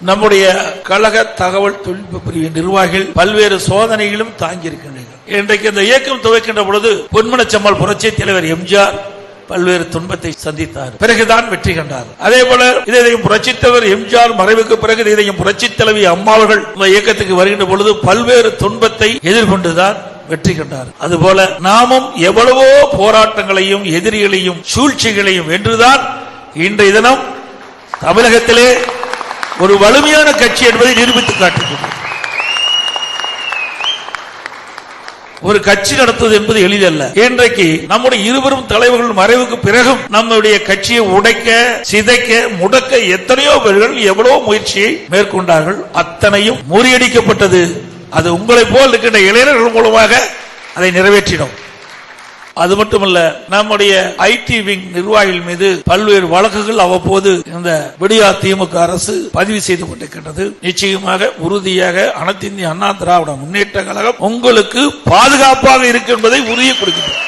நம்முடைய கழக தகவல் தொழில்நுட்ப பிரிவு நிர்வாகிகள் பல்வேறு சோதனைகளும் தாங்கி இருக்கின்றனர். இன்றைக்கு இந்த இயக்கம் துவக்கின்ற பொழுது பொன்மனச்செம்மல் புரட்சி தலைவர் எம்ஜிஆர் பல்வேறு துன்பத்தை சந்தித்தார், பிறகுதான் வெற்றி கண்டார். அதே போல இதையும் புரட்சித் தலைவர் எம்ஜிஆர் மறைவுக்கு பிறகு இதையும் புரட்சித் தலைவி அம்மா அவர்கள் இந்த இயக்கத்துக்கு வருகின்ற பொழுது பல்வேறு துன்பத்தை எதிர்கொண்டுதான் வெற்றி கண்டார். அதுபோல நாமும் எவ்வளவோ போராட்டங்களையும் எதிரிகளையும் சூழ்ச்சிகளையும் வென்றுதான் இன்றைய தினம் தமிழகத்திலே ஒரு வலிமையான கட்சி என்பதை நிரூபித்து காட்டுகிறது. ஒரு கட்சி நடத்துவது என்பது எளிதல்ல. இன்றைக்கு நம்முடைய இருவரும் தலைவர்கள் மறைவுக்கு பிறகும் நம்முடைய கட்சியை உடைக்க, சிதைக்க, முடக்க எத்தனையோ பேர்கள் எவ்வளவு முயற்சியை மேற்கொண்டார்கள். அத்தனையும் முறியடிக்கப்பட்டது. அது உங்களை போல் இருக்கின்ற இளைஞர்கள் மூலமாக அதை நிறைவேற்றினோம். அது மட்டுமல்ல, நம்முடைய ஐடி விங் நிர்வாகிகள் மீது பல்வேறு வழக்குகள் அவ்வப்போது இந்த விடியா திமுக அரசு பதிவு செய்து கொண்டிருக்கின்றது. நிச்சயமாக உறுதியாக அனைத்து இந்திய அண்ணா திராவிட முன்னேற்ற கழகம் உங்களுக்கு பாதுகாப்பாக இருக்கும் என்பதை உறுதி கொடுக்கின்றது.